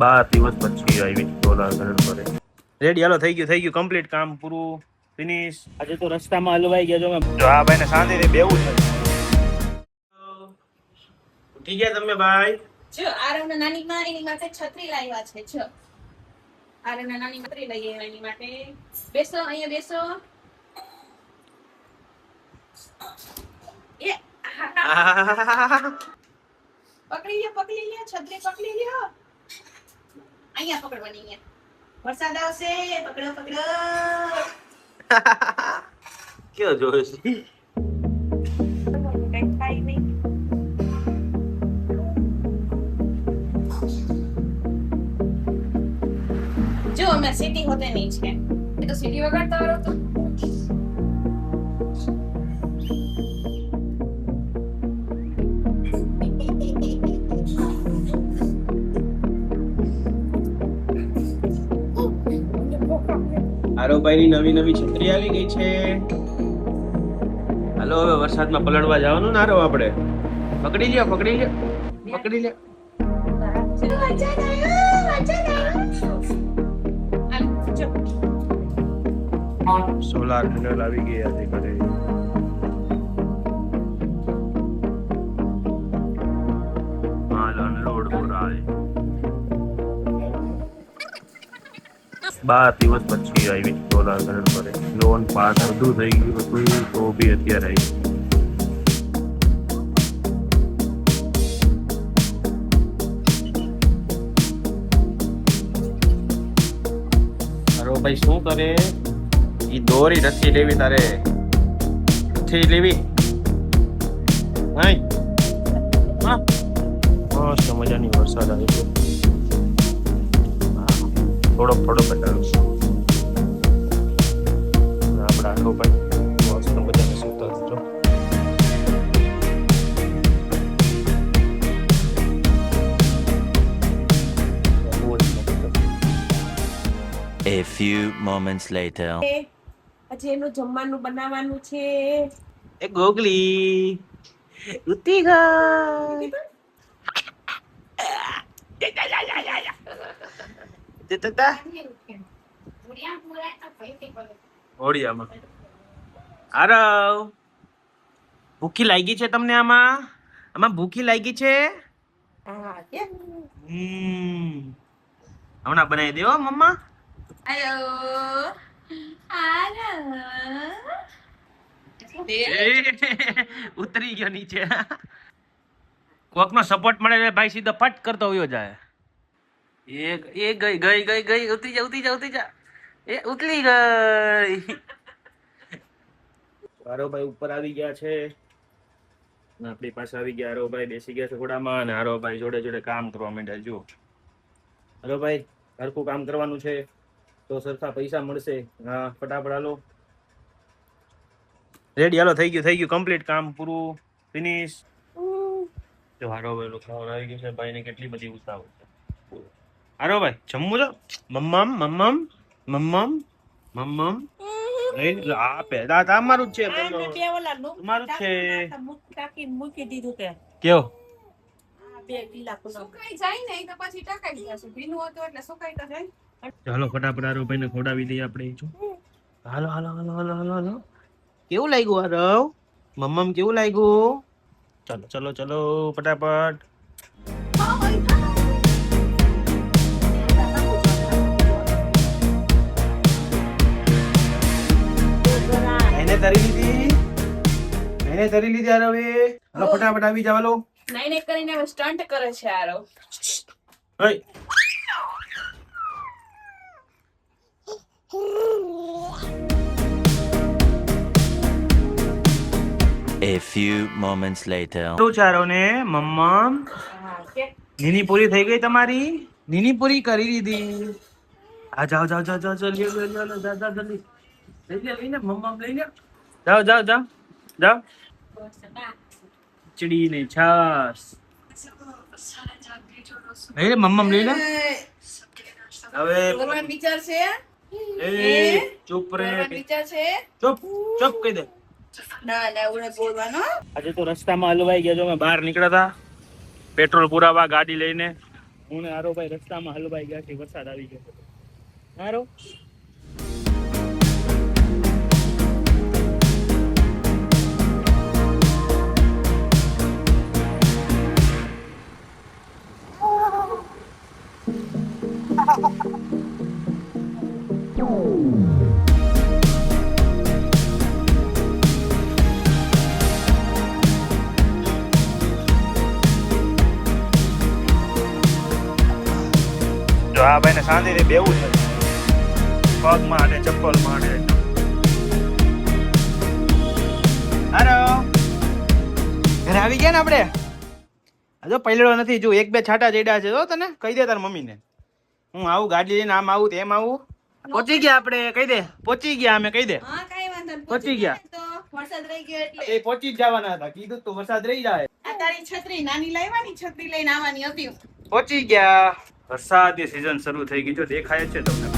બાર દિવસ પછી આવી ડોલા ઘર પર રેડી. હાલો, થઈ ગયું કમ્પ્લીટ, કામ પૂરું, ફિનિશ. આજે તો રસ્તામાં હલવાઈ ગયા જો આ ભાઈ ને શાંતિથી બેવું છે. ઉઠી ગયા તમે ભાઈ? જો આરવના નાની માં એની માટે છત્રી લાવ્યા છે. જો આરવના નાની છત્રી લઈએ એની માટે. બેસો, અહીંયા બેસો. એ પકડી લ્યો છત્રી પકડી લ્યો. અહીંયા પકડવાની. અહીંયા વરસાદ આવશે. પકડો. કયો જોવે છે? કઈ થાય નહીં. જો અમે સિટી હોતે નહીં છે. એ તો સિટી વગાડતા વાળો તો આરોભાઈ ની નવી છત્રી આવી ગઈ છે. હાલો, હવે વરસાદમાં પલળવા જવાનું ને આરો આપણે. પકડી લ્યો. સોલાર પેનલ આવી ગઈ આજે ઘરે. માલ અનલોડ કરાય. 12 દિવસ પછી આવી સોલાર પેનલ પર. લોન પાસ બધું થઈ ગયું હતું તો બી અત્યારે આવી. ભાઈ શું કરે? ઈ દોરી નથી લેવી તારે, નથી લેવી. હા, મસ્ત મજાની વરસાદ આવી ગયો. થોડો બતાવું આપણા આખો ભાઈ મસ્ત મજાને સુતા છો. A few moments later. આજે એનું જમવાનું બનાવવાનું છે. એ ગોગલી ઉતી ગઈ. ઓડિયામાં આરવ, ભૂખી લાગી છે તમને? આમાં ભૂખી લાગી છે? હમણાં બનાવી દેવો મમ્મા. ઉતરી ગયો નીચે. કોક નો સપોર્ટ મળે ભાઈ સીધો ફટ કરતો હોયો જાય. એ ગઈ. ઉતરી જા. એ ઉતરી ગઈ. આરોભાઈ ઉપર આવી ગયા છે. આપણી પાસે આવી ગયા. આરોભાઈ બેસી ગયા છે ઘોડામાં અને આરોભાઈ જોડે કામ કરવા માંડ્યા. જો આરોભાઈ સરખું કામ કરવાનું છે તો સરખા પૈસા મળશે. હા, ફટાફટ હાલો. રેડી. હાલો, થઈ ગયું કમ્પ્લીટ, કામ પૂરું, ફિનિશ. જો આરોભાઈ નો ફોન આવી ગયો છે. ભાઈ ને કેટલી બધી ઉતાવળ છે. આરોભાઈ જમવું છો? મમ્મમ આ પેદા તમારું જ છે. તમારું જ છે. મૂકી દીધું તે કેવો? સુકાઈ જાય ને તો પછી ટકાઈ જશે. ભીનું હતું એટલે સુકાઈ તો જાય. ચાલો ફટાફટ આરોભાઈ ને ખોડાવી દઈએ આપણે. હાલો. કેવું લાગ્યું આરવ? મમ્મમ કેવું લાગ્યું? ચલો ફટાફટ. એને તરી લીધી આરવ. હાલો ફટાફટ આવી જાવ. હાલો. નહીં કરીને હવે સ્ટન્ટ કરે છે Aarav. A few moments later. ચારો ને મમ્મમ નીની પૂરી થઈ ગઈ તમારી? નીની પૂરી કરી લીધી. આ જાઓ જલ્દી લઈને મમ્મમ લઈને જાઓ. ખીચડી ને છાસ લઈને મમ્મમ લઈને. હવે વિચાર છે. ચૂપ રે. વિચાર છે. ચૂપ કહી દે. ના ઓને બોલવાનો. આજે તો રસ્તામાં હલવાઈ ગયા જો. અમે બહાર નીકળ્યા હતા પેટ્રોલ પુરાવા ગાડી લઈને હું ને આરો ભાઈ રસ્તામાં હલવાઈ ગયા છે, વરસાદ આવી ગયો છે. આરો જો આ ભાઈને શાંતિથી બેવું છે, પગમાં અને ચપ્પલમાં અને હારો ઘરે આવી ગયા ને આપણે. આ જો પૈલડો નથી, જો એક બે છાટા ચડ્યા છે. જો તને કહી દે તાર મમ્મીને હું આવું ગાડી લઈને, આમ આવું તેમ આવું. પહોંચી ગયા આપણે, કહી દે પહોંચી ગયા અમે, કહી દે હા કાંઈ વાંધો નહીં. પહોંચી ગયા. તો વરસાદ રહી ગયો એટલે એ પહોંચી જ જવાના હતા, કીધું તો વરસાદ રહી જાય. આ તારી છત્રી નાની લાવવાની, છત્રી લઈને આવવાની હતી. પહોંચી ગયા. વરસાદની સિઝન શરૂ થઈ ગઈ, જો દેખાય જ છે તમને